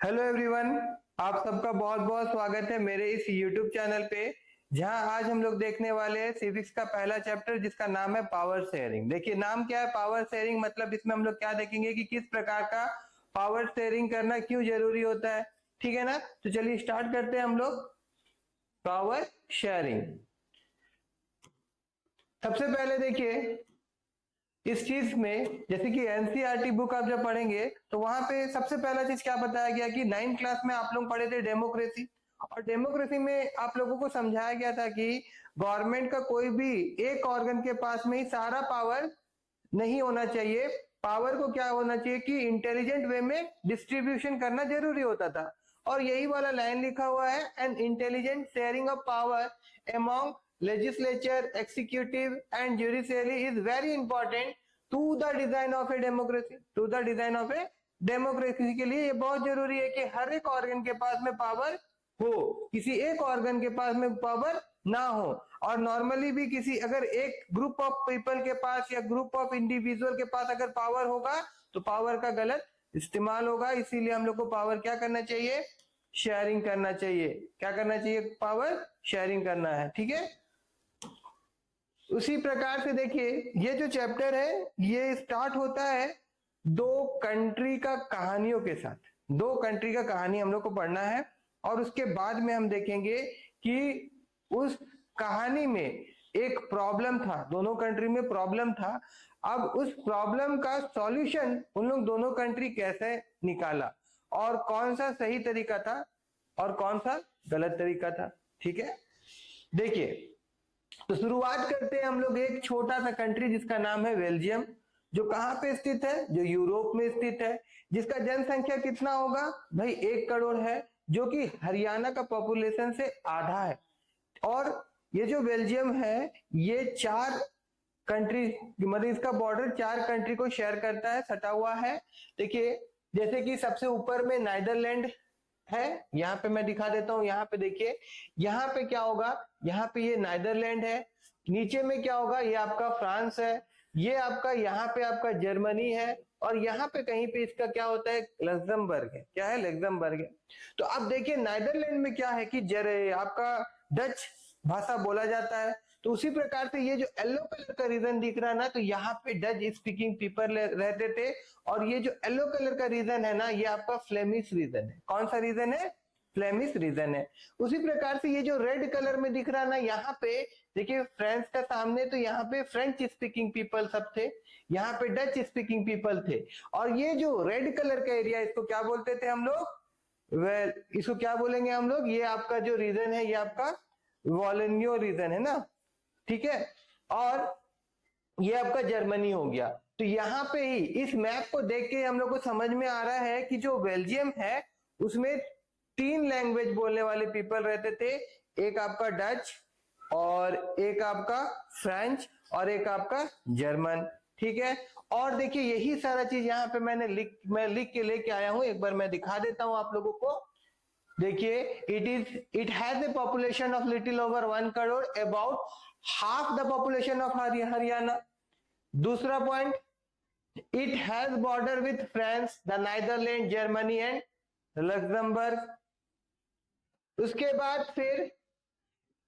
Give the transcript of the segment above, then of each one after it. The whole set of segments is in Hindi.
हेलो एवरीवन, आप सबका बहुत बहुत स्वागत है मेरे इस यूट्यूब चैनल पे, जहां आज हम लोग देखने वाले हैं सिविक्स का पहला चैप्टर जिसका नाम है पावर शेयरिंग। देखिए नाम क्या है पावर शेयरिंग, मतलब इसमें हम लोग क्या देखेंगे कि किस प्रकार का पावर शेयरिंग करना क्यों जरूरी होता है। ठीक है ना, तो चलिए स्टार्ट करते हैं हम लोग पावर शेयरिंग। सबसे पहले देखिए इस चीज में, जैसे कि एनसीईआरटी बुक आप जब पढ़ेंगे तो वहां पे सबसे पहला चीज क्या बताया गया कि 9th क्लास में आप लोग पढ़े थे डेमोक्रेसी, और डेमोक्रेसी में आप लोगों को समझाया गया था कि गवर्नमेंट का कोई भी एक ऑर्गन के पास में ही सारा पावर नहीं होना चाहिए। पावर को क्या होना चाहिए कि इंटेलिजेंट वे में डिस्ट्रीब्यूशन करना जरूरी होता था। और यही वाला लाइन लिखा हुआ है, an intelligent sharing of power among legislature, executive and judiciary is very important to the design of a democracy. To the design of a democracy के लिए ये बहुत जरूरी है कि हर एक ऑर्गन के पास में पावर हो, किसी एक ऑर्गन के पास में पावर ना हो। और नॉर्मली भी किसी अगर एक ग्रुप ऑफ पीपल के पास या ग्रुप ऑफ इंडिविजुअल के पास अगर पावर होगा तो पावर का गलत इस्तेमाल होगा। इसीलिए हम लोग को पावर क्या करना चाहिए, शेयरिंग करना चाहिए। क्या करना चाहिए, पावर शेयरिंग करना है। ठीक है, उसी प्रकार से देखिए ये जो चैप्टर है ये स्टार्ट होता है दो कंट्री का कहानियों के साथ। दो कंट्री का कहानी हम लोग को पढ़ना है और उसके बाद में हम देखेंगे कि उस कहानी में एक प्रॉब्लम था, दोनों कंट्री में प्रॉब्लम था। अब उस प्रॉब्लम का सॉल्यूशन उन लोग दोनों कंट्री कैसे निकाला और कौन सा सही तरीका था और कौन सा गलत तरीका था। ठीक है, देखिए तो शुरुआत करते हैं हम लोग एक छोटा सा कंट्री जिसका नाम है बेल्जियम, जो कहां पे स्थित है, जो यूरोप में स्थित है, जिसका जनसंख्या कितना होगा भाई 1 करोड़ है, जो कि हरियाणा का पॉपुलेशन से आधा है। और ये जो बेल्जियम है ये 4 कंट्री, मतलब इसका बॉर्डर 4 कंट्री को शेयर करता है, सटा हुआ है। देखिए जैसे कि सबसे ऊपर में नाइदरलैंड है, यहां पे मैं दिखा देता हूं। यहां पे देखिए, यहां पे क्या होगा, यहां पे ये नाइदरलैंड है। नीचे में क्या होगा, ये आपका फ्रांस है, ये आपका यहाँ पे आपका जर्मनी है, और यहाँ पे कहीं पे इसका क्या होता है, लग्जमबर्ग है। क्या है, लग्जमबर्ग है। तो अब देखिए नाइदरलैंड में क्या है कि आपका डच भाषा बोला जाता है। तो उसी प्रकार से ये जो येलो कलर का रीजन दिख रहा है ना, तो यहाँ पे डच स्पीकिंग पीपल रहते थे। और ये जो येलो कलर का रीजन है ना, ये आपका फ्लेमिश रीजन है। कौन सा रीजन है, फ्लेमिश रीजन है। उसी प्रकार से ये जो रेड कलर में दिख रहा है ना, यहाँ पे देखिए फ्रांस का सामने, तो यहाँ पे फ्रेंच स्पीकिंग पीपल सब थे, यहाँ पे डच स्पीकिंग पीपल थे। और ये जो रेड कलर का एरिया, इसको क्या बोलते थे हम लोग, इसको क्या बोलेंगे हम लोग, ये आपका जो रीजन है ये आपका वॉलोनियो रीजन है ना। ठीक है, और ये आपका जर्मनी हो गया। तो यहां पे ही इस मैप को देख के हम लोग को समझ में आ रहा है कि जो बेल्जियम है उसमें 3 लैंग्वेज बोलने वाले पीपल रहते थे। एक आपका डच, और एक आपका फ्रेंच, और एक आपका जर्मन। ठीक है, और देखिए यही सारा चीज यहाँ पे मैं लिख के लेके आया हूं, एक बार मैं दिखा देता हूं आप लोगों को। देखिए it has a population of little over 1 crore, about half the population of Haryana. दूसरा point, it has border with France, the Netherlands, Germany and Luxembourg. उसके बाद फिर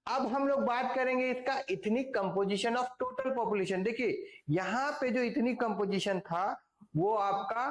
अब हम लोग बात करेंगे इसका ethnic composition of total population. देखिए यहां पे जो इथनिक कंपोजिशन था वो आपका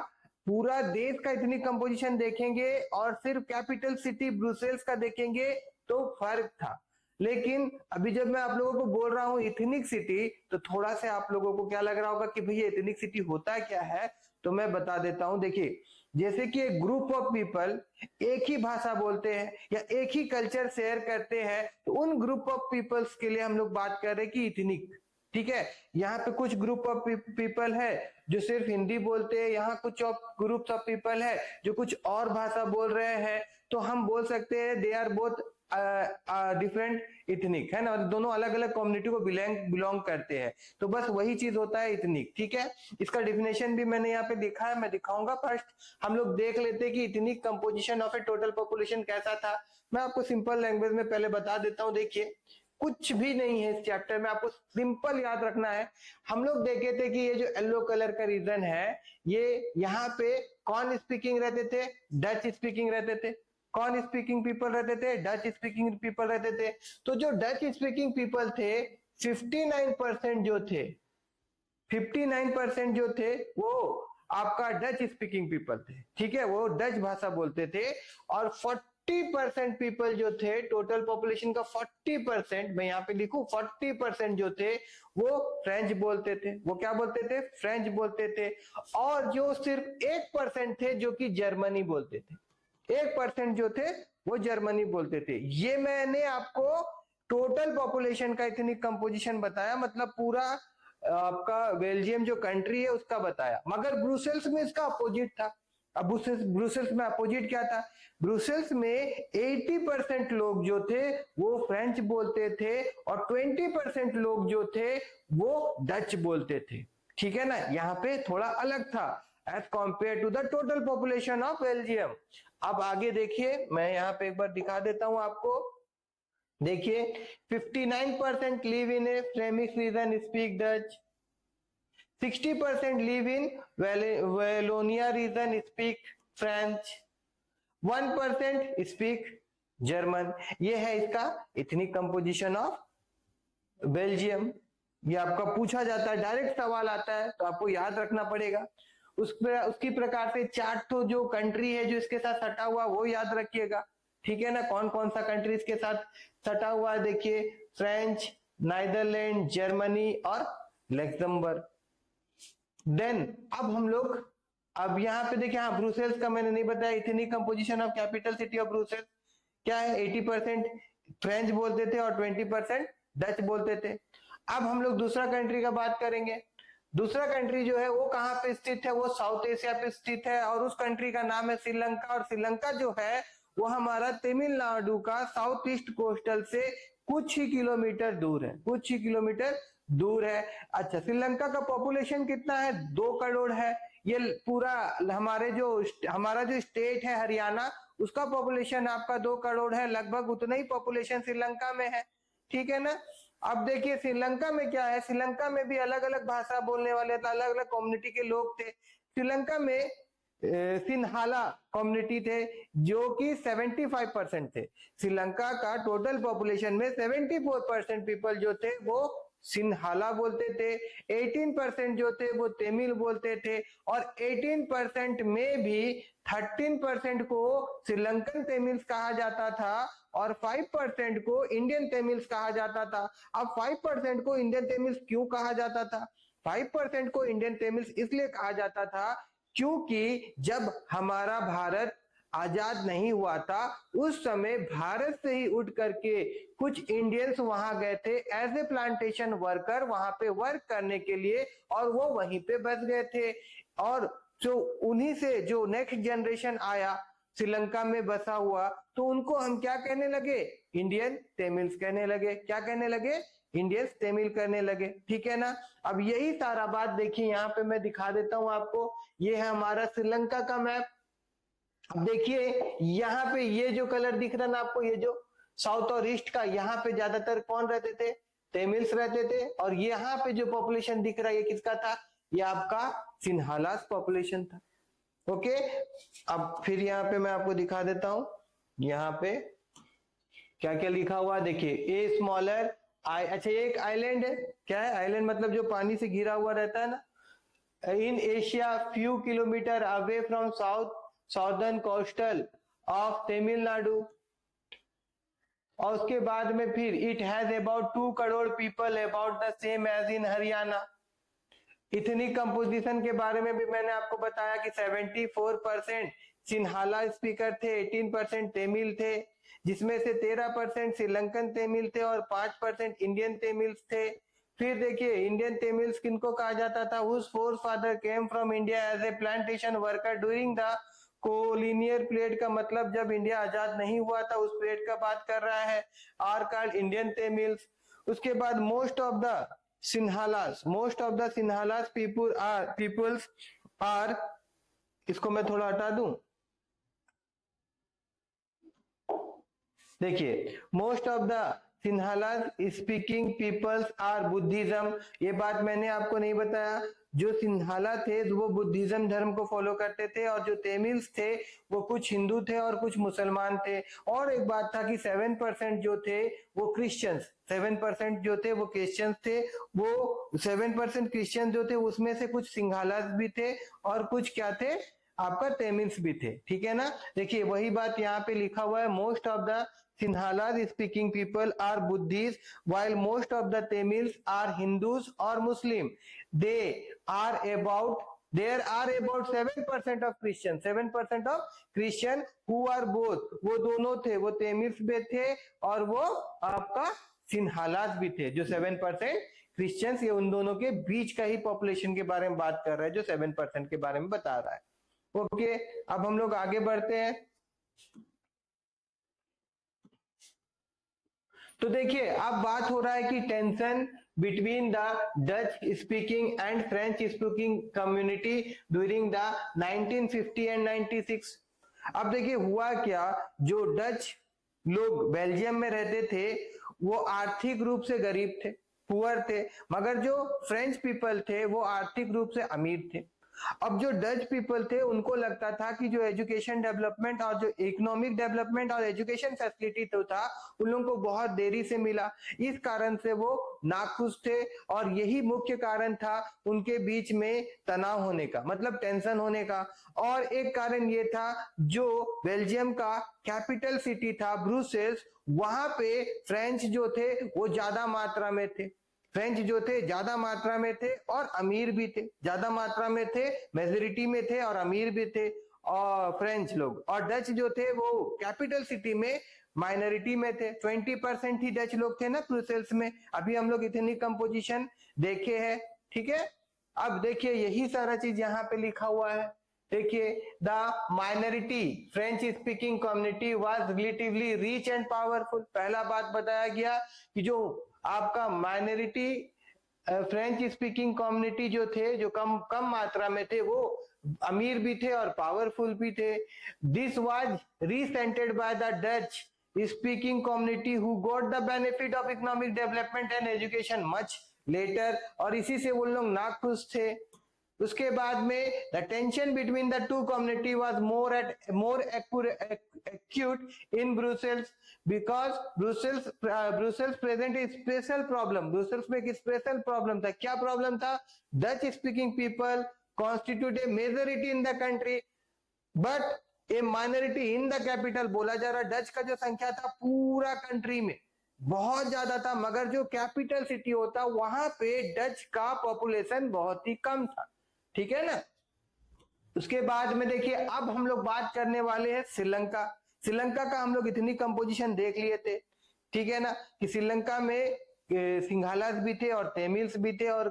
पूरा देश का इथनिक कंपोजिशन देखेंगे और सिर्फ कैपिटल सिटी ब्रुसेल्स का देखेंगे तो फर्क था। लेकिन अभी जब मैं आप लोगों को बोल रहा हूं इथनिक सिटी, तो थोड़ा सा आप लोगों को क्या लग रहा होगा कि भैया इथनिक सिटी होता क्या है, तो मैं बता देता हूं। देखिए जैसे कि एक ग्रुप ऑफ पीपल एक ही भाषा बोलते हैं या एक ही कल्चर शेयर करते हैं, तो उन ग्रुप ऑफ पीपल्स के लिए हम लोग बात कर रहे हैं कि इथनिक। ठीक है, यहाँ पे कुछ ग्रुप ऑफ पीपल है जो सिर्फ हिंदी बोलते हैं, यहाँ कुछ ग्रुप्स ऑफ पीपल है जो कुछ और भाषा बोल रहे हैं, तो हम बोल सकते हैं they are both different ethnic, है ना, दोनों अलग अलग कम्युनिटी को बिलोंग करते हैं। तो बस वही चीज होता है इथनिक। ठीक है, इसका डिफिनेशन भी मैंने यहाँ पे देखा है, मैं दिखाऊंगा। फर्स्ट हम लोग देख लेते हैं कि ethnic composition of A total population कैसा था। मैं आपको सिंपल लैंग्वेज में पहले बता देता हूँ। देखिए कुछ भी नहीं है इस चैप्टर में, आपको सिंपल याद रखना है। हम लोग देखे थे कि ये जो येलो कलर का रीजन है, ये यहाँ पे कौन स्पीकिंग रहते थे? डच स्पीकिंग रहते थे। कौन स्पीकिंग पीपल रहते थे? डच स्पीकिंग पीपल रहते थे। तो जो डच स्पीकिंग पीपल थे 59% जो थे, 59% जो थे वो आपका डच स्पीकिंग पीपल थे, ठीक है, वो डच भाषा बोलते थे। और 40% पीपल जो थे, टोटल पॉपुलेशन का 40%, मैं यहाँ पे लिखूं 40% जो थे वो फ्रेंच बोलते थे। वो क्या बोलते थे? फ्रेंच बोलते थे। और जो सिर्फ 1% थे जो कि जर्मनी बोलते थे, 1% जो थे वो जर्मनी बोलते थे। ये मैंने आपको टोटल पॉपुलेशन का इतनी कंपोजिशन बताया, मतलब पूरा आपका बेल्जियम जो कंट्री है उसका बताया। मगर ब्रुसेल्स में इसका अपोजिट था। अब ब्रुसेल्स में अपोजिट क्या था? ब्रुसेल्स में 80% लोग जो थे वो फ्रेंच बोलते थे और 20% लोग जो थे वो डच बोलते थे, ठीक है ना। यहाँ पे थोड़ा अलग था as compare to the total population of Belgium. अब आगे देखिए, मैं यहाँ पे एक बार दिखा देता हूं आपको। देखिए 59% live in A Flemish region speak Dutch, 60% live in Wallonia region speak French, 1% speak German। ये है इसका इथनिक कंपोजिशन ऑफ बेल्जियम। ये आपका पूछा जाता है, डायरेक्ट सवाल आता है तो आपको याद रखना पड़ेगा। उसकी प्रकार से चार्ट तो जो कंट्री है जो इसके साथ सटा हुआ वो याद रखिएगा, ठीक है ना। कौन कौन सा कंट्री इसके साथ सटा हुआ है? देखिए फ्रेंच, नाइदरलैंड, जर्मनी और लग्जमबर्ग। देन अब हम लोग, अब यहाँ पे देखिए, हाँ ब्रुसेल्स का मैंने नहीं बताया। Ethnic composition of capital city of Brussels क्या है? 80% फ्रेंच बोलते थे और 20% डच बोलते थे। अब हम लोग दूसरा कंट्री का बात करेंगे। दूसरा कंट्री जो है वो कहाँ पे स्थित है? वो साउथ एशिया पे स्थित है और उस कंट्री का नाम है श्रीलंका। और श्रीलंका जो है वो हमारा तमिलनाडु का साउथ ईस्ट कोस्टल से कुछ ही किलोमीटर दूर है, कुछ ही किलोमीटर दूर है। अच्छा, श्रीलंका का पॉपुलेशन कितना है? 2 करोड़ है। ये पूरा हमारा जो स्टेट है हरियाणा, उसका पॉपुलेशन आपका 2 करोड़ है। लगभग उतना ही पॉपुलेशन श्रीलंका में है, ठीक है ना। अब देखिए श्रीलंका में क्या है, श्रीलंका में भी अलग अलग भाषा बोलने वाले, अलग अलग कम्युनिटी के लोग थे। श्रीलंका में सिन्हाला कम्युनिटी थे जो कि 75% थे। श्रीलंका का टोटल पॉपुलेशन में 74% पीपल जो थे वो सिन्हाला बोलते थे, 18% जो थे वो तमिल बोलते थे और 18% में भी 13% को श्रीलंकन तमिल्स कहा जाता था और 5% को इंडियन तमिल्स कहा जाता था। अब 5% को इंडियन तमिल्स क्यों कहा जाता था? 5% को इंडियन तमिल्स इसलिए कहा जाता था क्योंकि जब हमारा भारत आजाद नहीं हुआ था उस समय भारत से ही उठ करके कुछ इंडियंस वहां गए थे एज ए प्लांटेशन वर्कर, वहां पे वर्क करने के लिए, और वो वहीं पे बस गए थे। और जो उन्हीं से जो नेक्स्ट जनरेशन आया श्रीलंका में बसा हुआ, तो उनको हम क्या कहने लगे? इंडियन तमिल्स कहने लगे। क्या कहने लगे? इंडियंस तमिल करने लगे, ठीक है ना। अब यही सारा बात देखिए यहाँ पे मैं दिखा देता हूं आपको। ये है हमारा श्रीलंका का मैप। अब देखिए यहाँ पे ये जो कलर दिख रहा है ना आपको, ये जो साउथ और ईस्ट का, यहाँ पे ज्यादातर कौन रहते थे? तमिल्स रहते थे। और यहाँ पे जो पॉपुलेशन दिख रहा है ये किसका था? ये आपका सिन्हालास पॉपुलेशन था। ओके, अब फिर यहाँ पे मैं आपको दिखा देता हूं, यहाँ पे क्या क्या लिखा हुआ देखिए। ए स्मॉलर अच्छा ये एक आइलैंड है। क्या है आइलैंड? मतलब जो पानी से घिरा हुआ रहता है ना। In Asia few kilometre away from southern coastal of Tamil Nadu. और उसके बाद में फिर it has about 2 crore people, about the same as in Haryana. Ethnic composition के बारे में भी मैंने आपको बताया कि 74% सिन्हाला स्पीकर थे, 18% तमिल थे, जिसमें से 13% श्रीलंकन तमिल थे और 5% इंडियन तमिल्स थे। फिर देखिए इंडियन तमिल्स किनको कहा जाता था? Whose forefather came from India as a plantation worker during the colonial period, का मतलब जब इंडिया आजाद नहीं हुआ था उस पीरियड का बात कर रहा है, आर कॉल्ड इंडियन तमिल्स। उसके बाद most of the Sinhalas peoples are, इसको मैं थोड़ा हटा दूं। देखिए most of the Sinhala speaking peoples are Buddhism. ये बात मैंने आपको नहीं बताया। जो सिन्हाला थे वो बुद्धिज्म धर्म को फॉलो करते थे, और जो तमिल्स थे वो कुछ हिंदू थे और कुछ मुसलमान थे। और एक बात था कि 7% जो थे वो क्रिश्चियंस, 7% जो थे वो क्रिश्चियंस थे। वो 7% क्रिश्चियन जो थे उसमें से कुछ सिंघालास भी थे और कुछ क्या थे, आपका तमिल्स भी थे। ठीक है ना। देखिए वही बात यहाँ पे लिखा हुआ है, most of the Sinhala speaking people are Buddhists, while most of the Tamils are Hindus or Muslim. There are about 7% of Christians, 7% of Christian who are both, वो दोनों थे, वो तमिल्स भी थे और वो आपका सिन्हालास भी थे। जो 7% क्रिश्चियंस, ये उन दोनों के बीच का ही पॉपुलेशन के बारे में बात कर रहा है, जो 7% के बारे में बता रहा है। ओके, अब हम लोग आगे बढ़ते हैं। तो देखिए अब बात हो रहा है कि tension between the Dutch speaking and French speaking community during the 1950 and 96। अब देखिए हुआ क्या, जो डच लोग बेल्जियम में रहते थे वो आर्थिक रूप से गरीब थे, पुअर थे, मगर जो फ्रेंच पीपल थे वो आर्थिक रूप से अमीर थे। अब जो डच पीपल थे उनको लगता था कि जो एजुकेशन डेवलपमेंट और जो इकोनॉमिक डेवलपमेंट और एजुकेशन फैसिलिटी तो था उन लोगों को बहुत देरी से मिला। इस कारण से वो नाखुश थे और यही मुख्य कारण था उनके बीच में तनाव होने का, मतलब टेंशन होने का। और एक कारण ये था, जो बेल्जियम का कैपिटल सिटी था ब्रुसेल्स, वहां पे फ्रेंच जो थे वो ज्यादा मात्रा में थे। फ्रेंच जो थे ज्यादा मात्रा में थे और अमीर भी थे, ज्यादा मात्रा में थे, मेजोरिटी में थे और अमीर भी थे और फ्रेंच लोग। और डच जो थे वो कैपिटल सिटी में माइनॉरिटी में थे, 20% ही डच लोग थे ना ब्रुसेल्स में। अभी हम लोग इतनी कंपोजिशन देखे हैं। ठीक है, अब देखिए यही सारा चीज यहाँ पे लिखा हुआ है। देखिए the minority French speaking community was relatively rich and powerful. पहला बात बताया गया कि जो आपका माइनॉरिटी फ्रेंच स्पीकिंग कम्युनिटी जो थे, जो कम मात्रा में थे, वो अमीर भी थे और पावरफुल भी थे। This was resented by the Dutch speaking community who got the benefit of economic development and education much later, और इसी से वो लोग नाखुश थे। उसके बाद में the tension between the two community was more acute in Brussels because Brussels present a special problem। Brussels में एक स्पेशल प्रॉब्लम था। क्या प्रॉब्लम था? Dutch speaking people constitute a majority in the country but a minority in the capital। बोला जा रहा डच का जो संख्या था पूरा कंट्री में बहुत ज्यादा था, मगर जो कैपिटल सिटी होता वहां पे डच का पॉपुलेशन बहुत ही कम था। ठीक है ना। उसके बाद में देखिए अब हम लोग बात करने वाले हैं श्रीलंका। श्रीलंका का हम लोग इतनी कंपोजिशन देख लिए थे, ठीक है ना, कि श्रीलंका में सिंघालास भी थे और तमिल्स भी थे और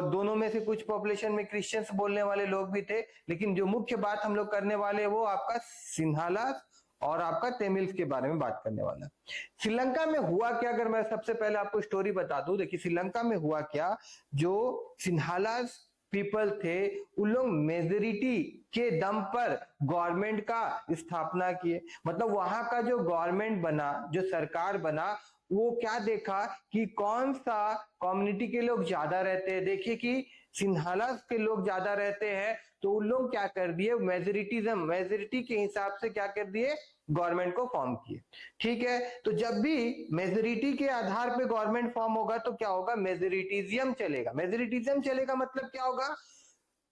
दोनों में से कुछ पॉपुलेशन में क्रिश्चियंस बोलने वाले लोग भी थे। लेकिन जो मुख्य बात हम लोग करने वाले हैं वो आपका सिंघालास और आपका तमिल्स के बारे में बात करने वाला। श्रीलंका में हुआ क्या, अगर मैं सबसे पहले आपको स्टोरी बता दूं। देखिए श्रीलंका में हुआ क्या, जो सिंघालास पीपल थे उन लोग मेजोरिटी के दम पर गवर्नमेंट का स्थापना किए। मतलब वहां का जो गवर्नमेंट बना, जो सरकार बना, वो क्या देखा कि कौन सा कम्युनिटी के लोग ज्यादा रहते हैं। देखिए कि सिंघालास के लोग ज्यादा रहते हैं तो उन लोग क्या कर दिए, मेजोरिटी के हिसाब से क्या कर दिए, गवर्नमेंट को फॉर्म किए। ठीक है, तो जब भी मेजोरिटी के आधार पे गवर्नमेंट फॉर्म होगा तो क्या होगा, मेजोरिटिज्म चलेगा। मेजोरिटिज्म चलेगा मतलब क्या होगा,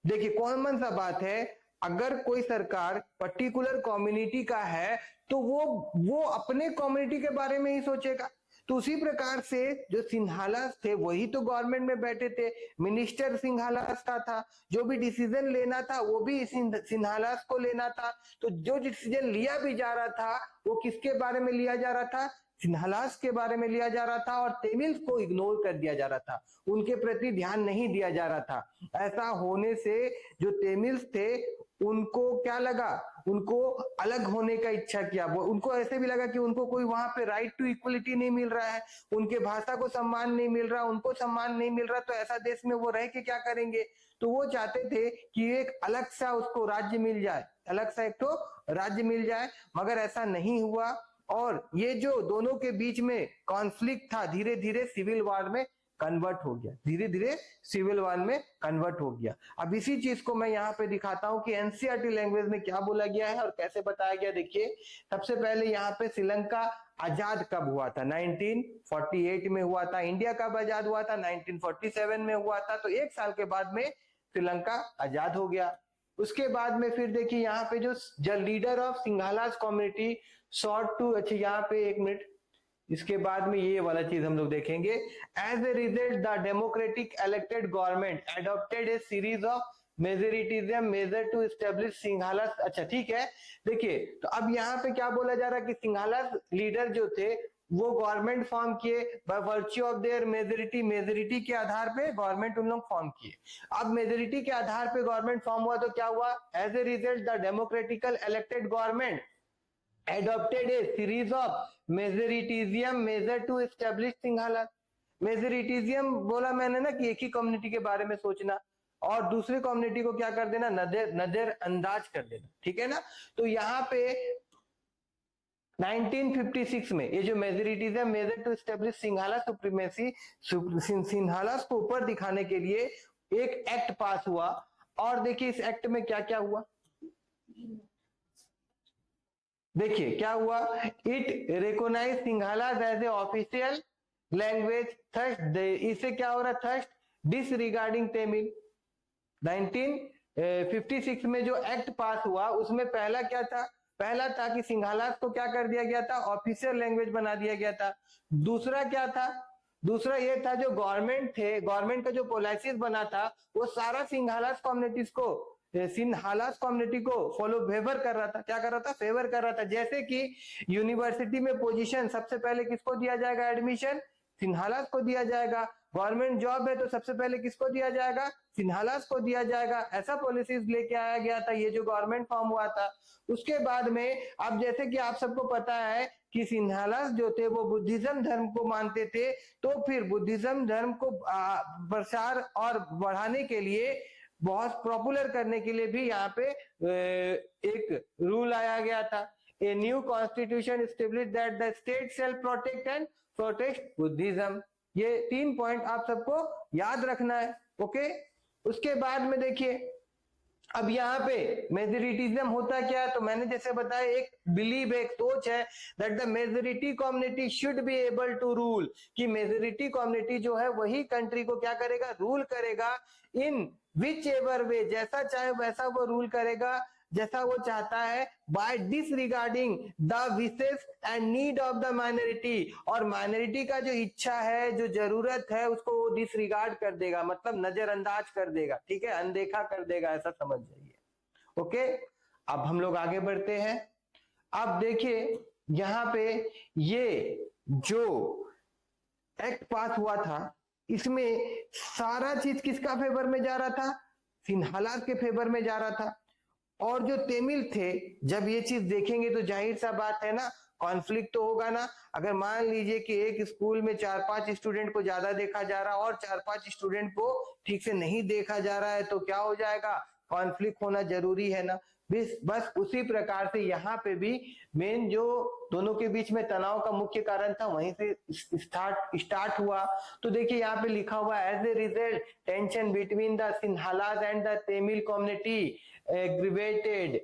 देखिए कॉमन सा बात है, अगर कोई सरकार पर्टिकुलर कम्युनिटी का है तो वो अपने कम्युनिटी के बारे में ही सोचेगा। तो उसी प्रकार से जो सिंघालास थे वही तो गवर्नमेंट में बैठे थे, मिनिस्टर सिंघालास का था, जो भी डिसीजन लेना था वो भी सिंघालास को लेना था। तो जो डिसीजन लिया भी जा रहा था वो किसके बारे में लिया जा रहा था, सिंघालास के बारे में लिया जा रहा था, और तमिल्स को इग्नोर कर दिया जा रहा था, उनके प्रति ध्यान नहीं दिया जा रहा था। ऐसा होने से जो तमिल्स थे उनको क्या लगा, उनको अलग होने का इच्छा किया। उनको ऐसे भी लगा कि उनको कोई वहां पे राइट टू इक्वलिटी नहीं मिल रहा है, उनके भाषा को सम्मान नहीं मिल रहा, उनको सम्मान नहीं मिल रहा, तो ऐसा देश में वो रह के क्या करेंगे। तो वो चाहते थे कि एक अलग सा उसको राज्य मिल जाए, अलग सा एक तो राज्य मिल जाए, मगर ऐसा नहीं हुआ। और ये जो दोनों के बीच में कॉन्फ्लिक्ट था धीरे धीरे सिविल वॉर में कन्वर्ट हो गया, धीरे धीरे सिविल वॉर में कन्वर्ट हो गया। अब इसी चीज को मैं यहाँ पे दिखाता हूँ कि एनसीईआरटी लैंग्वेज में क्या बोला गया है और कैसे बताया गया। देखिए सबसे पहले यहाँ पे श्रीलंका आजाद कब हुआ था, 1948 में हुआ था। इंडिया कब आजाद हुआ था, 1947 में हुआ था। तो एक साल के बाद में श्रीलंका आजाद हो गया। उसके बाद में फिर देखिए यहाँ पे जो leader of Sinhalas community sought to, अच्छा यहाँ पे एक मिनट, इसके बाद में ये वाला चीज हम लोग देखेंगे। As a result the democratic elected government adopted a series of majoritism measure to establish Sinhalas. अच्छा ठीक है, देखिए तो अब यहाँ पे क्या बोला जा रहा है कि सिंघालास लीडर जो थे वो गवर्नमेंट फॉर्म किए by virtue of their majority, majority के आधार पे गवर्नमेंट उन लोग फॉर्म किए। अब मेजोरिटी के आधार पे गवर्नमेंट फॉर्म हुआ तो क्या हुआ, as a result the democratical elected government adopted a series of majoritism measure to establish Sinhala. Majoritism बोला मैंने ना कि एक ही कम्युनिटी के बारे में सोचना और दूसरी कम्युनिटी को क्या कर देना, नजरअंदाज कर देना, ठीक है ना। तो यहाँ पे 1956 में ये जो majoritism measure to establish Sinhala supremacy, Sinhala को ऊपर दिखाने के लिए एक एक्ट पास हुआ। और देखिए इस एक्ट में क्या क्या हुआ, देखिए क्या हुआ, it recognise Sinhala as a official language thirst, इससे क्या हो रहा, थर्स्ट डिसरिगार्डिंग तमिल। 1956 में जो एक्ट पास हुआ उसमें पहला क्या था, पहला था कि सिंघाला को क्या कर दिया गया था, ऑफिशियल लैंग्वेज बना दिया गया था। दूसरा क्या था, दूसरा ये था जो गवर्नमेंट थे, गवर्नमेंट का जो पॉलिसीज बना था वो सारा सिंघालास कम्युनिटीज को, सिंघालास कम्युनिटी को फॉलो फेवर कर रहा था, क्या कर रहा था, फेवर कर रहा था। जैसे कि यूनिवर्सिटी में पोजीशन सबसे पहले किसको दिया जाएगा, एडमिशन सिंघालास को दिया जाएगा। गवर्नमेंट जॉब है तो सबसे पहले किसको दिया जाएगा, सिंघालास को दिया जाएगा। ऐसा पॉलिसीज लेके आया गया था, ये जो गवर्नमेंट फॉर्म हुआ था। उसके बाद में अब जैसे कि आप सबको पता है कि सिंघालास जो थे वो बुद्धिज्म धर्म को मानते थे, तो फिर बुद्धिज्म धर्म को प्रसार और बढ़ाने के लिए, बहुत पॉपुलर करने के लिए भी यहाँ पे एक रूल आया गया था। A new constitution establish that the state shell protect and protect Buddhism. ये 3 पॉइंट आप सबको याद रखना है, ओके। उसके बाद में देखिए अब यहाँ पे मेजोरिटिज्म होता क्या है, तो मैंने जैसे बताया एक बिलीव, एक सोच है that the majority community should be able to rule, कि मेजोरिटी कम्युनिटी जो है वही कंट्री को क्या करेगा, रूल करेगा। इन विच एवर वे, जैसा चाहे वैसा वो रूल करेगा, जैसा वो चाहता है, by disregarding the wishes and need of the minority, और माइनॉरिटी का जो इच्छा है, जो जरूरत है, उसको वो डिसरिगार्ड कर देगा, मतलब नजरअंदाज कर देगा, ठीक है, अनदेखा कर देगा, ऐसा समझ जाइए, ओके। अब हम लोग आगे बढ़ते हैं। अब देखिए यहाँ पे ये जो एक्ट पास हुआ था इसमें सारा चीज किसका फेवर में जा रहा था, सिंघालास के फेवर में जा रहा था। और जो तमिल थे जब ये चीज देखेंगे तो जाहिर सा बात है ना, कॉन्फ्लिक्ट तो होगा ना। अगर मान लीजिए कि एक स्कूल में 4-5 स्टूडेंट को ज्यादा देखा जा रहा है और 4-5 स्टूडेंट को ठीक से नहीं देखा जा रहा है, तो क्या हो जाएगा, कॉन्फ्लिक्ट होना जरूरी है ना। बस उसी प्रकार से यहाँ पे भी मेन जो दोनों के बीच में तनाव का मुख्य कारण था वहीं से स्टार्ट हुआ। तो देखिए यहाँ पे लिखा हुआ, as a result tension between the Sinhalas and the Tamil community aggravated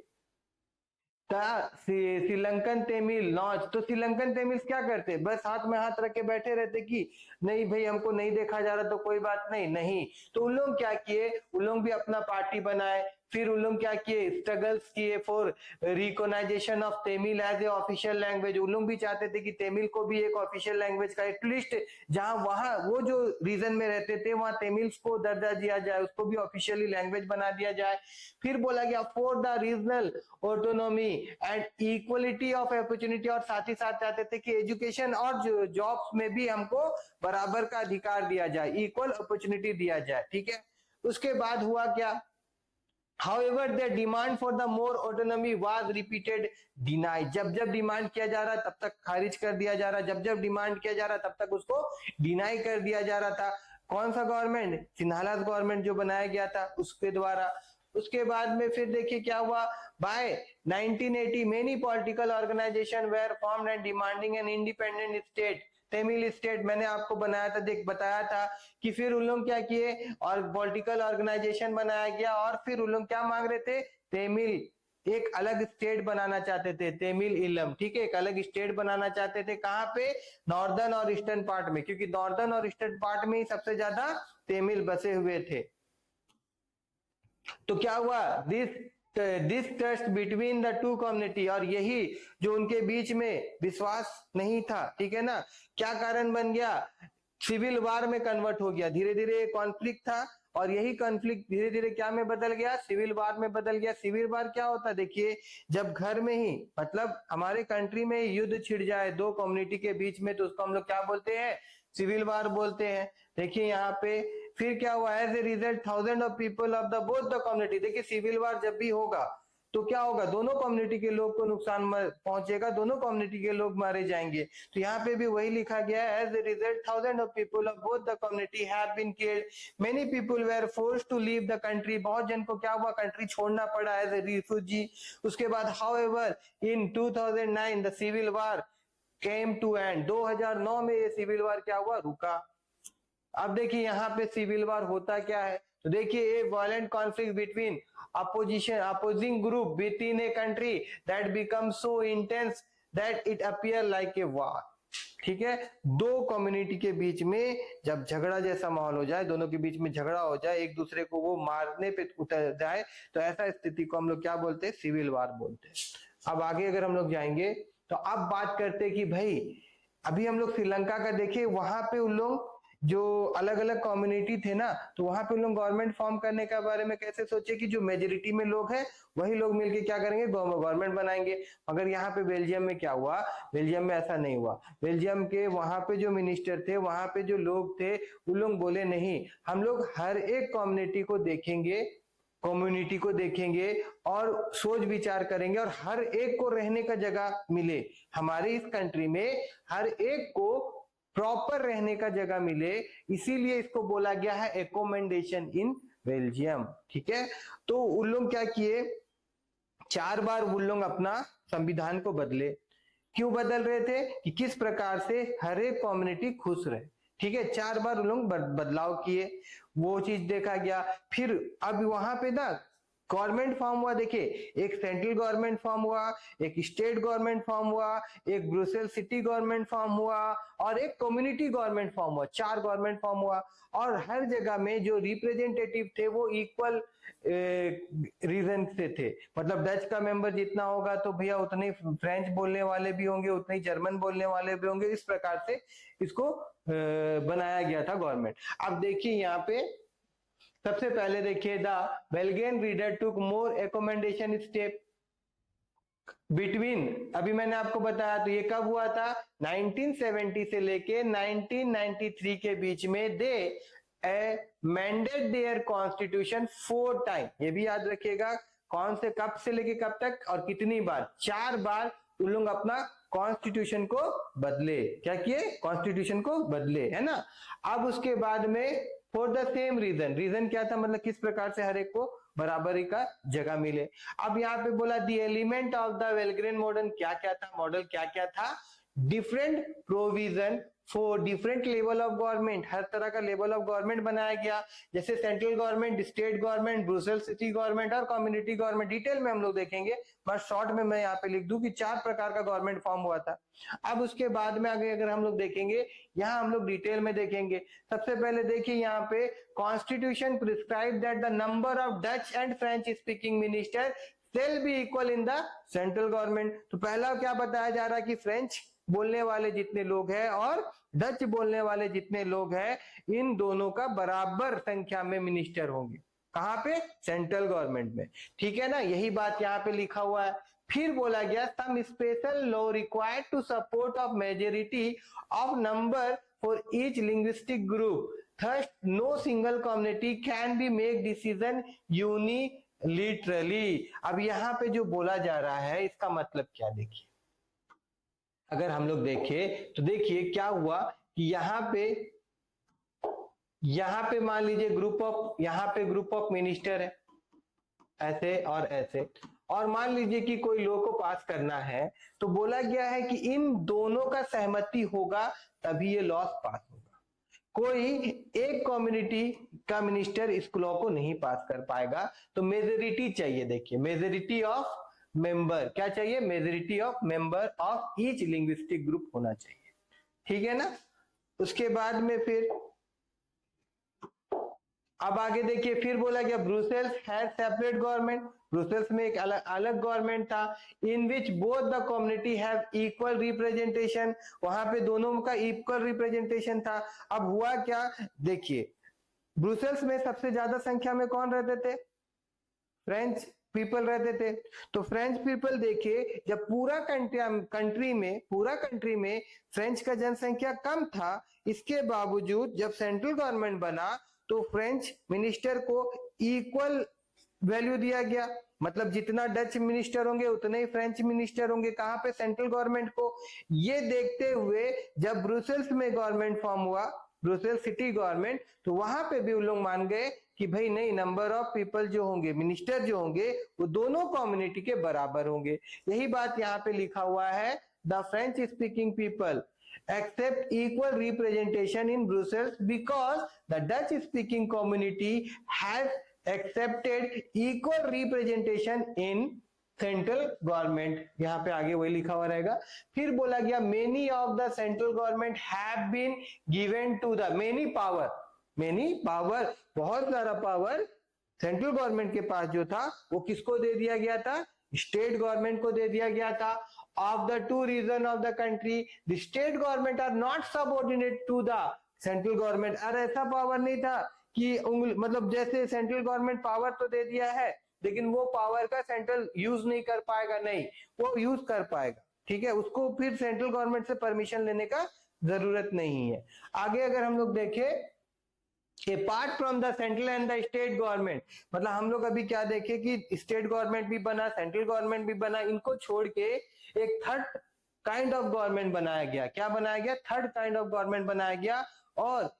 Sri Lankan Tamil notch. तो श्रीलंकन तमिल क्या करते, बस हाथ में हाथ रख के बैठे रहते कि नहीं भाई हमको नहीं देखा जा रहा तो कोई बात नहीं। तो उन लोग क्या किए, उन लोग भी अपना पार्टी बनाए, फिर उन लोग क्या किए, स्ट्रगल्स किए for recognition of Tamil as a official language. उन लोग भी चाहते थे कि तमिल को भी एक ऑफिशियल लैंग्वेज का, एटलीस्ट जहां वहां वो जो रीजन में रहते थे वहां तमिल को दर्जा दिया जाए, उसको भी ऑफिशियली लैंग्वेज बना दिया जाए। फिर बोला गया for the regional autonomy and equality of opportunity, और साथ ही साथ चाहते थे कि एजुकेशन और जॉब्स में भी हमको बराबर का अधिकार दिया जाए, इक्वल अपॉर्चुनिटी दिया जाए, ठीक है। उसके बाद हुआ क्या, However, their demand for the more autonomy was repeated denied. जब जब डिमांड किया जा रहा तब तक खारिज कर दिया जा रहा, जब जब डिमांड किया जा रहा तब तक उसको डिनाई कर दिया जा रहा था। कौन सा गवर्नमेंट, सिंघालास गवर्नमेंट जो बनाया गया था उसके द्वारा। उसके बाद में फिर देखिए क्या हुआ, by 1980 many political organisation were formed and demanding an independent state, Tamil state. मैंने आपको बनाया था, बताया था कि फिर उन लोग क्या किए और पॉलिटिकल ऑर्गेनाइजेशन बनाया गया और फिर उन लोग क्या मांग रहे थे, तमिल एक अलग स्टेट बनाना चाहते थे, तमिल इलम, ठीक है, एक अलग स्टेट बनाना चाहते थे। कहां पे, नॉर्दर्न और ईस्टर्न पार्ट में, क्योंकि नॉर्दर्न और ईस्टर्न पार्ट में ही सबसे ज्यादा तमिल बसे हुए थे। तो क्या हुआ, this trust between the two community, और यही जो उनके बीच में विश्वास नहीं था, ठीक है ना, क्या कारण बन गया, सिविल वार में कन्वर्ट हो गया। धीरे धीरे कॉन्फ्लिक्ट था और यही कॉन्फ्लिक्ट धीरे धीरे क्या में बदल गया, सिविल वार में बदल गया। सिविल वार क्या होता है, देखिए जब घर में ही, मतलब हमारे कंट्री में युद्ध छिड़ जाए दो कम्युनिटी के बीच में, तो उसको हम लोग क्या बोलते हैं, सिविल वार बोलते हैं। देखिए यहाँ पे फिर क्या हुआ, as a result thousand of people of the both the community, देखिए सिविल वार जब भी होगा तो क्या होगा, दोनों कम्युनिटी के लोग को नुकसान पहुंचेगा, दोनों कम्युनिटी के लोग मारे जाएंगे। तो यहाँ पे भी वही लिखा गया है, as a result thousand of people of both the community have been killed, many people were forced to leave the country, बहुत जन को क्या हुआ, कंट्री छोड़ना पड़ा एज ए रिफ्यूजी। उसके बाद however in 2009 the civil war came to end, 2009 में ये सिविल वार क्या हुआ, रुका। अब देखिए यहाँ पे सिविल वार होता क्या है, तो देखिए a violent conflict between opposing group within a country that become so intense that it appear like a war, ठीक है। दो कम्युनिटी के बीच में जब झगड़ा जैसा माहौल हो जाए, दोनों के बीच में झगड़ा हो जाए, एक दूसरे को वो मारने पे उतर जाए, तो ऐसा स्थिति को हम लोग क्या बोलते हैं, सिविल वार बोलते हैं। अब आगे अगर हम लोग जाएंगे तो अब बात करते हैं कि भाई अभी हम लोग श्रीलंका का देखें, वहां पे उन लोग जो अलग अलग कम्युनिटी थे ना, तो वहां पे उन लोग गवर्नमेंट फॉर्म करने के बारे में कैसे सोचे कि जो मेजोरिटी में लोग हैं वही लोग मिलके क्या करेंगे, गवर्नमेंट बनाएंगे। मगर यहाँ पे बेल्जियम में क्या हुआ, बेल्जियम में ऐसा नहीं हुआ। बेल्जियम के वहां पे जो मिनिस्टर थे, वहां पे जो लोग थे, उन लोग बोले नहीं, हम लोग हर एक कम्युनिटी को देखेंगे, कम्युनिटी को देखेंगे और सोच विचार करेंगे और हर एक को रहने का जगह मिले। हमारे इस कंट्री में हर एक को प्रॉपर रहने का जगह मिले, इसीलिए इसको बोला गया है एकोमेंडेशन इन बेल्जियम, ठीक है। तो उन लोग क्या किए, 4 बार उन लोग अपना संविधान को बदले। क्यों बदल रहे थे, कि किस प्रकार से हर एक कम्युनिटी खुश रहे, ठीक है। 4 बार उन लोग बदलाव किए, वो चीज देखा गया। फिर अब वहां पे ना गवर्नमेंट फॉर्म हुआ, देखिए एक सेंट्रल गवर्नमेंट फॉर्म हुआ, एक स्टेट गवर्नमेंट फॉर्म हुआ, एक ब्रुसेल सिटी गवर्नमेंट फॉर्म हुआ और एक कम्युनिटी गवर्नमेंट फॉर्म हुआ। 4 गवर्नमेंट फॉर्म हुआ और हर जगह में जो रिप्रेजेंटेटिव थे वो इक्वल रीजन से थे। मतलब डच का मेंबर जितना होगा तो भैया उतने फ्रेंच बोलने वाले भी होंगे, उतने ही जर्मन बोलने वाले भी होंगे। इस प्रकार से इसको बनाया गया था गवर्नमेंट। अब देखिए यहाँ पे सबसे पहले देखिए, the Belgian reader took more accommodation step between, अभी मैंने आपको बताया, तो ये कब हुआ था, 1970 से लेके 1993 के बीच में। दे amended their constitution 4 टाइम, ये भी याद रखिएगा, कौन से कब से लेके कब तक और कितनी बार, 4 बार उन लोग अपना कॉन्स्टिट्यूशन को बदले। क्या किए, कॉन्स्टिट्यूशन को बदले, है ना। अब उसके बाद में for the same reason, reason क्या था, मतलब किस प्रकार से हर एक को बराबरी का जगह मिले। अब यहाँ पे बोला द एलिमेंट ऑफ द वेलग्रेन मॉडल क्या क्या था, मॉडल क्या क्या था, different provision for different level of government, हर तरह का लेवल ऑफ गवर्नमेंट बनाया गया, जैसे central government, state government, Brussel city government और कम्युनिटी गवर्नमेंट। डिटेल में हम लोग देखेंगे, बस शॉर्ट में मैं यहाँ पे लिख दूं कि 4 प्रकार का गवर्नमेंट फॉर्म हुआ था। अब उसके बाद में आगे अगर हम लोग देखेंगे, यहाँ हम लोग डिटेल में देखेंगे। सबसे पहले देखिए यहाँ पे constitution prescribe that the number of Dutch and French speaking minister shall be equal in the central government. तो पहला क्या बताया जा रहा है कि फ्रेंच बोलने वाले जितने लोग हैं और डच बोलने वाले जितने लोग हैं, इन दोनों का बराबर संख्या में मिनिस्टर होंगे। कहां पे, सेंट्रल गवर्नमेंट में, ठीक है ना। यही बात यहाँ पे लिखा हुआ है। फिर बोला गया some special law required to support of majority of number for each linguistic group, there's no single community can be make decision unilaterally. अब यहाँ पे जो बोला जा रहा है इसका मतलब क्या, देखिए अगर हम लोग देखें तो देखिए क्या हुआ कि यहाँ पे मान लीजिए ग्रुप ऑफ, यहाँ पे ग्रुप ऑफ मिनिस्टर है, ऐसे और ऐसे, और मान लीजिए कि कोई लॉ को पास करना है तो बोला गया है कि इन दोनों का सहमति होगा तभी ये लॉ पास होगा। कोई एक कम्युनिटी का मिनिस्टर इस लॉ को नहीं पास कर पाएगा, तो मेजोरिटी चाहिए। देखिए मेजोरिटी ऑफ मेंबर, क्या चाहिए, majority of member of each linguistic group होना चाहिए, ठीक है ना। उसके बाद में फिर अब आगे देखिए, फिर बोला गया Brussels had separate government, Brussels में एक अलग गवर्नमेंट था, in which both the community have equal representation, वहां पे दोनों का इक्वल रिप्रेजेंटेशन था। अब हुआ क्या, देखिए ब्रुसेल्स में सबसे ज्यादा संख्या में कौन रहते थे, फ्रेंच पीपल रहते थे। तो फ्रेंच पीपल देखिए, जब पूरा कंट्री में फ्रेंच का जनसंख्या कम था, इसके बावजूद जब सेंट्रल गवर्नमेंट बना तो फ्रेंच मिनिस्टर को इक्वल वैल्यू दिया गया, मतलब जितना डच मिनिस्टर होंगे उतने ही फ्रेंच मिनिस्टर होंगे, कहां पे, सेंट्रल गवर्नमेंट को। ये देखते हुए जब ब्रुसेल्स में गवर्नमेंट फॉर्म हुआ, ब्रुसेल्स सिटी गवर्नमेंट, तो वहां पे भी उन लोग मान गए कि भाई नहीं, नंबर ऑफ पीपल जो होंगे, मिनिस्टर जो होंगे, वो दोनों कम्युनिटी के बराबर होंगे। यही बात यहाँ पे लिखा हुआ है, the French speaking people accept equal representation in Brussels because the Dutch speaking community has accepted equal representation in central government. यहाँ पे आगे वही लिखा हुआ रहेगा। फिर बोला गया many of the central government have been given to the many power, बहुत सारा पावर सेंट्रल गवर्नमेंट के पास जो था वो किसको दे दिया गया था, स्टेट गवर्नमेंट को दे दिया गया था। Of the two region of the country the state government are not subordinate to the central government. अरे ऐसा पावर नहीं था कि मतलब जैसे सेंट्रल गवर्नमेंट पावर तो दे दिया है लेकिन वो पावर का सेंट्रल यूज नहीं कर पाएगा, नहीं वो यूज कर पाएगा, ठीक है, उसको फिर सेंट्रल गवर्नमेंट से परमिशन लेने का जरूरत नहीं है। आगे अगर हम लोग देखें, apart from the central and the state government, मतलब हम लोग अभी क्या देखे कि स्टेट गवर्नमेंट भी बना, सेंट्रल गवर्नमेंट भी बना, इनको छोड़ के एक थर्ड काइंड ऑफ गवर्नमेंट बनाया गया। क्या बनाया गया, थर्ड काइंड ऑफ गवर्नमेंट बनाया गया, और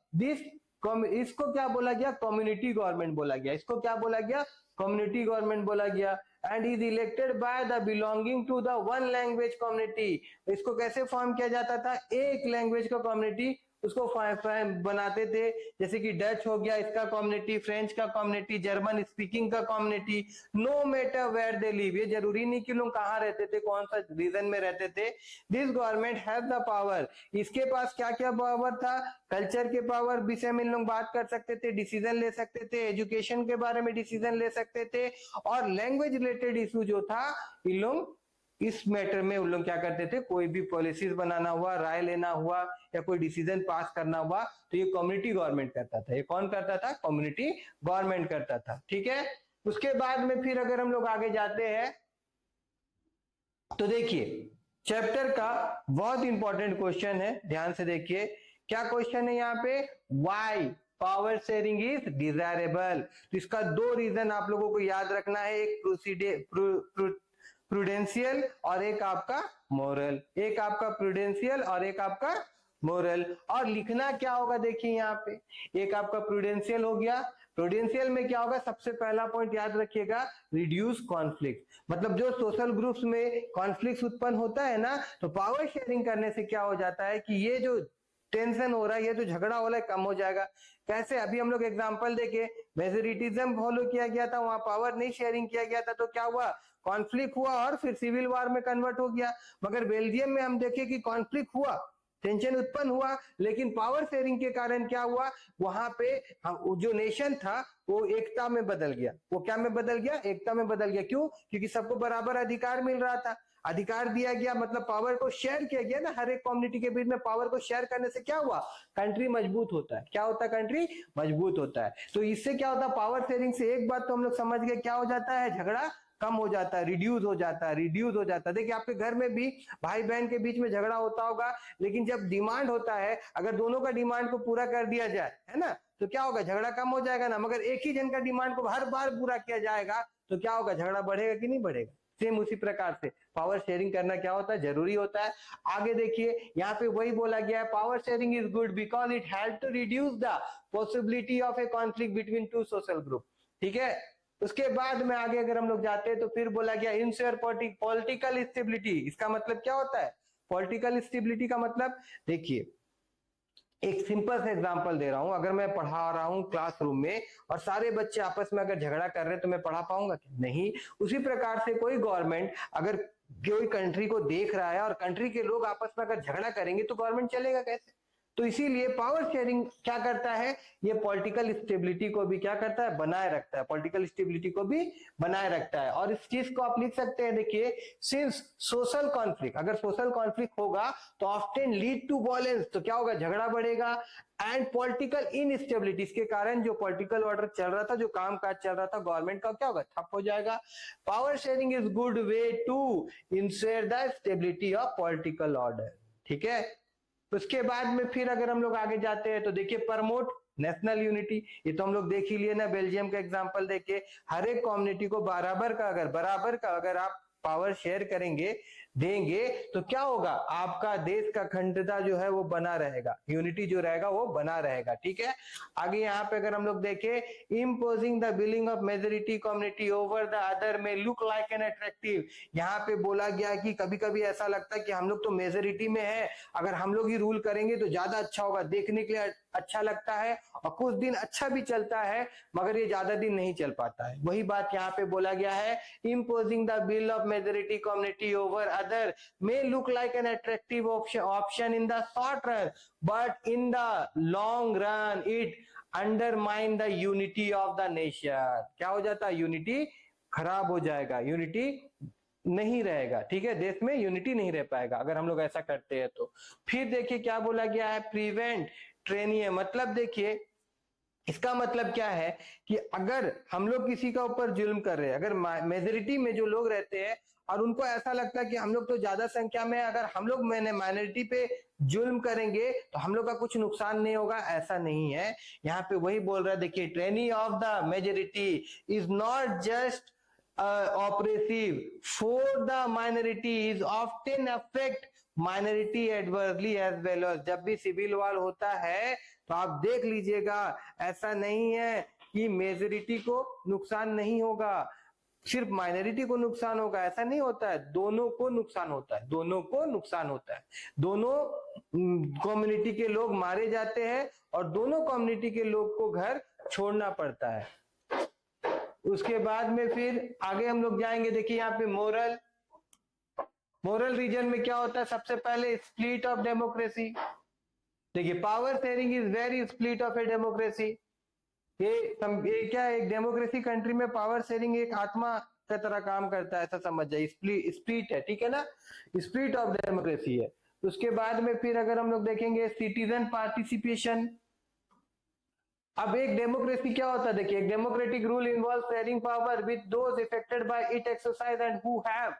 इसको क्या बोला गया, कम्युनिटी गवर्नमेंट बोला गया। इसको क्या बोला गया, कम्युनिटी गवर्नमेंट बोला गया। And is elected by the belonging to the one language community. इसको कैसे फॉर्म किया जाता था, एक लैंग्वेज का कम्युनिटी उसको बनाते थे, जैसे कि डच हो गया इसका कम्युनिटी, फ्रेंच का कम्युनिटी, जर्मन स्पीकिंग का community, no matter where they live, ये जरूरी नहीं कि लोग कहाँ रहते थे, कौन सा रीजन में रहते थे। This government has the power, इसके पास क्या क्या पावर था, कल्चर के पावर विषय में लोग बात कर सकते थे, डिसीजन ले सकते थे, एजुकेशन के बारे में डिसीजन ले सकते थे, और लैंग्वेज रिलेटेड इशू जो था इन लोग इस मैटर में उन लोग क्या करते थे, कोई भी पॉलिसीज बनाना हुआ, राय लेना हुआ या कोई डिसीजन पास करना हुआ तो ये कम्युनिटी गवर्नमेंट करता था। ये कौन करता था, कम्युनिटी गवर्नमेंट करता था, ठीक है। उसके बाद में फिर अगर हम लोग आगे जाते हैं तो देखिए चैप्टर का बहुत इंपॉर्टेंट क्वेश्चन है, ध्यान से देखिए क्या क्वेश्चन है यहाँ पे, why power sharing is desirable. तो इसका दो रीजन आप लोगों को याद रखना है, एक प्रूडेंशियल और एक आपका मोरल, एक आपका प्रूडेंशियल और एक आपका मोरल। और लिखना क्या होगा, देखिए यहाँ पे एक आपका प्रूडेंशियल हो गया, प्रूडेंशियल में क्या होगा, सबसे पहला पॉइंट याद रखिएगा, रिड्यूस कॉन्फ्लिक्ट। मतलब जो सोशल ग्रुप्स में कॉन्फ्लिक्ट उत्पन्न होता है ना, तो पावर शेयरिंग करने से क्या हो जाता है कि ये जो टेंशन हो रहा है, ये जो झगड़ा हो रहा है, कम हो जाएगा। कैसे, अभी हम लोग एग्जांपल देखे, मेजोरिटिज्म फॉलो किया गया था, वहां पावर नहीं शेयरिंग किया गया था, तो क्या हुआ, कॉन्फ्लिक्ट हुआ और फिर सिविल वॉर में कन्वर्ट हो गया। मगर बेल्जियम में हम देखे कि कॉन्फ्लिक्ट हुआ, टेंशन उत्पन्न हुआ, लेकिन पावर शेयरिंग के कारण क्या हुआ, वहां पे जो नेशन था वो एकता में बदल गया। वो क्या में बदल गया, एकता में बदल गया। क्यों, क्योंकि सबको बराबर अधिकार मिल रहा था, अधिकार दिया गया, मतलब पावर को शेयर किया गया ना, हर एक कम्युनिटी के बीच में पावर को शेयर करने से क्या हुआ, कंट्री मजबूत होता है। क्या होता है, कंट्री मजबूत होता है। तो इससे क्या होता है, पावर शेयरिंग से एक बात तो हम लोग समझ गए, क्या हो जाता है, झगड़ा कम हो जाता है, रिड्यूस हो जाता है, रिड्यूस हो जाता है। देखिए आपके घर में भी भाई बहन के बीच में झगड़ा होता होगा, लेकिन जब डिमांड होता है, अगर दोनों का डिमांड को पूरा कर दिया जाए, है ना, तो क्या होगा, झगड़ा कम हो जाएगा ना। मगर एक ही जन का डिमांड को हर बार पूरा किया जाएगा तो क्या होगा, झगड़ा बढ़ेगा कि नहीं बढ़ेगा। सेम उसी प्रकार से पावर शेयरिंग करना क्या होता है, जरूरी होता है। आगे देखिए यहाँ पे वही बोला गया है, power sharing is good because it help to reduce the possibility of a conflict between two social group. ठीक है, उसके बाद में आगे अगर हम लोग जाते हैं तो फिर बोला गया इंश्योर पॉलिटिकल स्टेबिलिटी। इसका मतलब क्या होता है? पॉलिटिकल स्टेबिलिटी का मतलब देखिए, एक सिंपल सा एग्जांपल दे रहा हूं, अगर मैं पढ़ा रहा हूं क्लासरूम में और सारे बच्चे आपस में अगर झगड़ा कर रहे हैं तो मैं पढ़ा पाऊंगा क्या? नहीं। उसी प्रकार से कोई गवर्नमेंट अगर कोई कंट्री को देख रहा है और कंट्री के लोग आपस में अगर झगड़ा करेंगे तो गवर्नमेंट चलेगा कैसे? तो इसीलिए पावर शेयरिंग क्या करता है, ये पॉलिटिकल स्टेबिलिटी को भी क्या करता है, बनाए रखता है, पॉलिटिकल स्टेबिलिटी को भी बनाए रखता है। और इस चीज को आप लिख सकते हैं, देखिए, सिंस सोशल कॉन्फ्लिक्ट, अगर सोशल कॉन्फ्लिक्ट होगा तो ऑफ्टन लीड टू वॉयलेंस, तो क्या होगा, झगड़ा बढ़ेगा, एंड पॉलिटिकल इनस्टेबिलिटी, इसके कारण जो पॉलिटिकल ऑर्डर चल रहा था, जो काम काज चल रहा था गवर्नमेंट का, क्या होगा, ठप हो जाएगा। Power sharing is good way to ensure the stability of political order, ठीक है। उसके बाद में फिर अगर हम लोग आगे जाते हैं तो देखिए, प्रमोट नेशनल यूनिटी, ये तो हम लोग देख ही लिए ना, बेल्जियम का एग्जांपल देखिए, हर एक कम्युनिटी को बराबर का अगर आप पावर शेयर करेंगे, देंगे, तो क्या होगा, आपका देश का अखंडता जो है वो बना रहेगा, यूनिटी जो रहेगा वो बना रहेगा, ठीक है। आगे यहाँ पे अगर हम लोग देखें, imposing the billing of majority community over the other में लुक लाइक एन अट्रैक्टिव, यहाँ पे बोला गया कि कभी कभी ऐसा लगता है कि हम लोग तो मेजोरिटी में है, अगर हम लोग ही रूल करेंगे तो ज्यादा अच्छा होगा, देखने के लिए अच्छा लगता है और कुछ दिन अच्छा भी चलता है, मगर ये ज्यादा दिन नहीं चल पाता है। वही बात यहाँ पे बोला गया है, imposing the bill of majority community over other may look like an attractive option in the short run, but in the long run it undermine the unity of the nation। क्या हो जाता है, यूनिटी खराब हो जाएगा, यूनिटी नहीं रहेगा, ठीक है, देश में यूनिटी नहीं रह पाएगा अगर हम लोग ऐसा करते हैं तो। फिर देखिए क्या बोला गया है, प्रिवेंट ट्रेनिए, मतलब देखिए इसका मतलब क्या है कि अगर हम लोग किसी का ऊपर जुल्म कर रहे हैं, अगर मेजोरिटी में जो लोग रहते हैं और उनको ऐसा लगता है कि हम लोग तो ज्यादा संख्या में, अगर हम लोग माइनॉरिटी पे जुल्म करेंगे तो हम लोग का कुछ नुकसान नहीं होगा, ऐसा नहीं है। यहाँ पे वही बोल रहा है, देखिए, tyranny of the majority is not just oppressive for the minority, is often affect minority adversely as well. जब भी सिविल वॉर होता है तो आप देख लीजिएगा, ऐसा नहीं है कि मेजोरिटी को नुकसान नहीं होगा, सिर्फ माइनॉरिटी को नुकसान होगा, ऐसा नहीं होता है, दोनों को नुकसान होता है, दोनों को नुकसान होता है, दोनों कम्युनिटी के लोग मारे जाते हैं और दोनों कम्युनिटी के लोग को घर छोड़ना पड़ता है। उसके बाद में फिर आगे हम लोग जाएंगे, देखिए यहाँ पे मोरल रीजन में क्या होता है, सबसे पहले स्प्लिट ऑफ डेमोक्रेसी। देखिए, power sharing is very split of a democracy, ये क्या है, एक डेमोक्रेसी कंट्री में पावर शेयरिंग एक आत्मा की तरह काम करता है, ऐसा समझ जाइए, स्प्लिट है, ठीक है ना, स्प्लिट ऑफ डेमोक्रेसी है। उसके बाद में फिर अगर हम लोग देखेंगे, सिटीजन पार्टिसिपेशन। अब एक डेमोक्रेसी क्या होता है, देखिए, एक democratic rule involve sharing power with those affected by it exercise and who have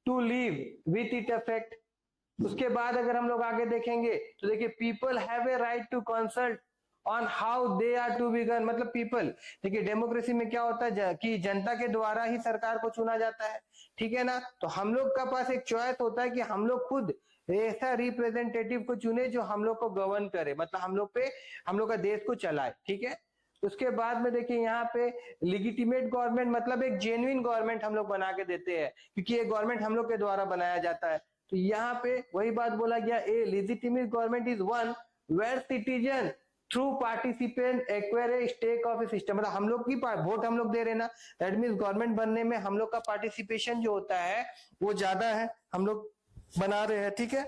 to live with it affect. उसके बाद अगर हम लोग आगे देखेंगे तो देखिए, people have a right to consult on how they are to be govern, मतलब पीपल, देखिए डेमोक्रेसी में क्या होता है कि जनता के द्वारा ही सरकार को चुना जाता है, ठीक है ना, तो हम लोग का पास एक चॉइस होता है कि हम लोग खुद ऐसा रिप्रेजेंटेटिव को चुने जो हम लोग को गवर्न करे, मतलब हम लोग का देश को चलाए, ठीक है। उसके बाद में देखिए यहाँ पे लिजिटिमेट गवर्नमेंट, मतलब एक जेन्युइन गवर्नमेंट हम लोग बना के देते हैं, क्योंकि ये गवर्नमेंट हम लोग के द्वारा बनाया जाता है। तो यहाँ पे वही बात बोला गया, a legitimate government is one where citizen through participant acquire a stake of a system, मतलब हम लोग की वोट हम लोग दे रहे ना, दैट मींस गवर्नमेंट बनने में हम लोग का पार्टिसिपेशन जो होता है वो ज्यादा है, हम लोग बना रहे हैं, ठीक है।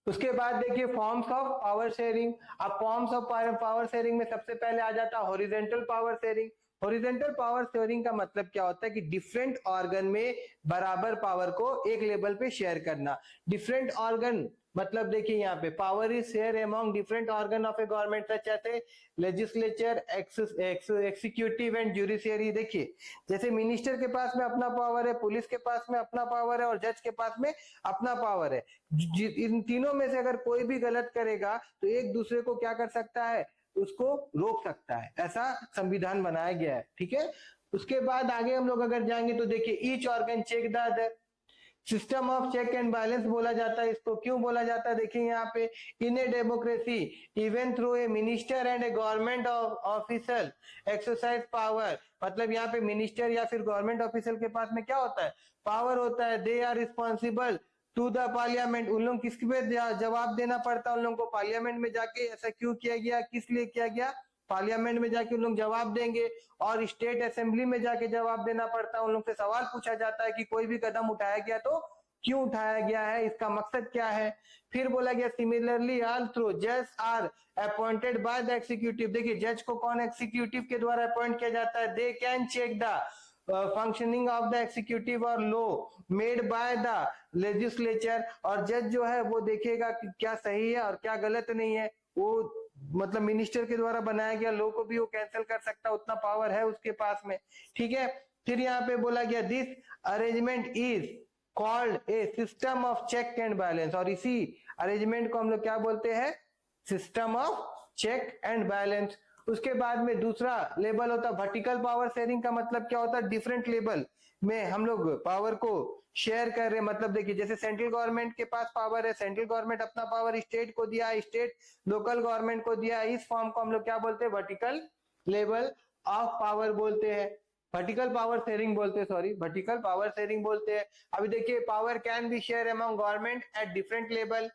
उसके बाद देखिए फॉर्म्स ऑफ पावर शेयरिंग। अब फॉर्म्स ऑफ पावर शेयरिंग में सबसे पहले आ जाता है horizontal power sharing. Horizontal power sharing का मतलब क्या होता है कि डिफरेंट ऑर्गन में बराबर पावर को एक लेवल पे शेयर करना। डिफरेंट ऑर्गन मतलब देखिए यहाँ पे power is share among different organ of a government such as legislature, executive and judiciary. देखिए जैसे मिनिस्टर के पास में अपना पावर है, पुलिस के पास में अपना पावर है और जज के पास में अपना पावर है। इन तीनों में से अगर कोई भी गलत करेगा तो एक दूसरे को क्या कर सकता है, उसको रोक सकता है, ऐसा संविधान बनाया गया है, ठीक है। उसके बाद आगे हम लोग अगर जाएंगे तो देखिए each organ check the other. System of check and balance बोला जाता है इसको। क्यों बोला जाता है, देखिए यहाँ पे, in a democracy even through a minister and a government officer exercise power, मतलब यहाँ पे मिनिस्टर या फिर गवर्नमेंट ऑफिसर के पास में क्या होता है, पावर होता है। They are responsible to the parliament, उन लोग किसके पे जवाब देना पड़ता है, उन लोगों को पार्लियामेंट में जाके ऐसा क्यों किया गया, किस लिए किया गया, पार्लियामेंट में जाके उन लोग जवाब देंगे। और स्टेट असेंबली में जाके जवाब देना पड़ता है, उन लोग से सवाल पूछा जाता है कि कोई भी कदम उठाया गया तो क्यों उठाया गया है, इसका मकसद क्या है। फिर बोला गया सिमिलरली ऑल थ्रू जज are appointed by the executive, देखिए जज को कौन एग्जीक्यूटिव के द्वारा अपॉइंट किया जाता है। They can check the functioning of the executive और law made by the legislature, और जज जो है वो देखेगा कि क्या सही है और क्या गलत नहीं है। वो मतलब मिनिस्टर के द्वारा बनाया गया लॉ को भी वो कैंसिल कर सकता है, उतना पावर है उसके पास में, ठीक है। फिर यहाँ पे बोला गया this arrangement is called a system of check and balance, और इसी अरेंजमेंट को हम लोग क्या बोलते हैं, system of check and balance. उसके बाद में दूसरा लेवल होता है वर्टिकल पावर शेयरिंग, का मतलब क्या होता है, डिफरेंट लेवल में हम लोग पावर को शेयर कर रहे हैं। मतलब देखिए जैसे सेंट्रल गवर्नमेंट के पास पावर है, सेंट्रल गवर्नमेंट अपना पावर स्टेट को दिया, स्टेट लोकल गवर्नमेंट को दिया, इस फॉर्म को हम लोग क्या बोलते हैं, वर्टिकल लेवल ऑफ पावर बोलते हैं, वर्टिकल पावर शेयरिंग बोलते हैं, सॉरी वर्टिकल पावर शेयरिंग बोलते हैं। अभी देखिए power can be share among government at different level,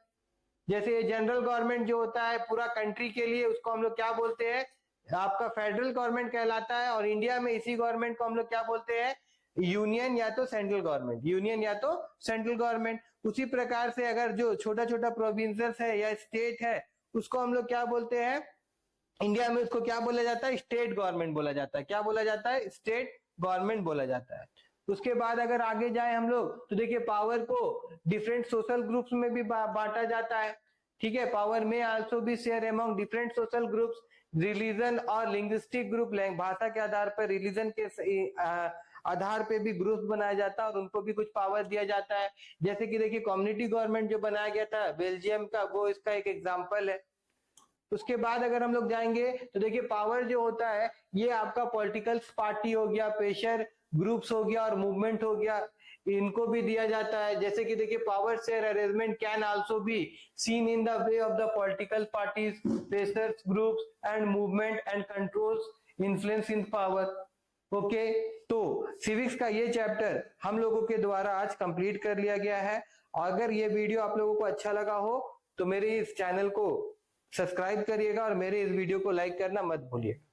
जैसे जनरल गवर्नमेंट जो होता है पूरा कंट्री के लिए, उसको हम लोग क्या बोलते हैं, आपका फेडरल गवर्नमेंट कहलाता है। और इंडिया में इसी गवर्नमेंट को हम लोग क्या बोलते हैं, यूनियन या तो सेंट्रल गवर्नमेंट, यूनियन या तो सेंट्रल गवर्नमेंट। उसी प्रकार से अगर जो छोटा छोटा प्रोविंसेस है या स्टेट है, उसको हम लोग क्या बोलते हैं, इंडिया में उसको क्या बोला जाता है, स्टेट गवर्नमेंट बोला जाता है। क्या बोला जाता है, स्टेट गवर्नमेंट बोला जाता है। उसके बाद अगर आगे जाए हम लोग तो देखिए पावर को डिफरेंट सोशल ग्रुप्स में भी बांटा जाता है, ठीक है। पावर में आल्सो भी share among different social groups, religion और लिंग्विस्टिक ग्रुप, भाषा के आधार पर, रिलीजन के आधार पे भी ग्रुप बनाया जाता है और उनको भी कुछ पावर दिया जाता है। जैसे कि देखिए कम्युनिटी गवर्नमेंट जो बनाया गया था बेल्जियम का, वो इसका एक एग्जांपल है। उसके बाद अगर हम लोग जाएंगे तो देखिए पावर जो होता है ये आपका पॉलिटिकल पार्टी हो गया, प्रेशर ग्रुप्स हो गया और मूवमेंट हो गया, इनको भी दिया जाता है। जैसे कि देखिए power share arrangement can also be seen in the way of the political parties, pressures groups and movement and controls influence in power. Okay, तो सिविक्स का ये चैप्टर हम लोगों के द्वारा आज कंप्लीट कर लिया गया है। अगर ये वीडियो आप लोगों को अच्छा लगा हो तो मेरे इस चैनल को सब्सक्राइब करिएगा और मेरे इस वीडियो को लाइक करना मत भूलिएगा।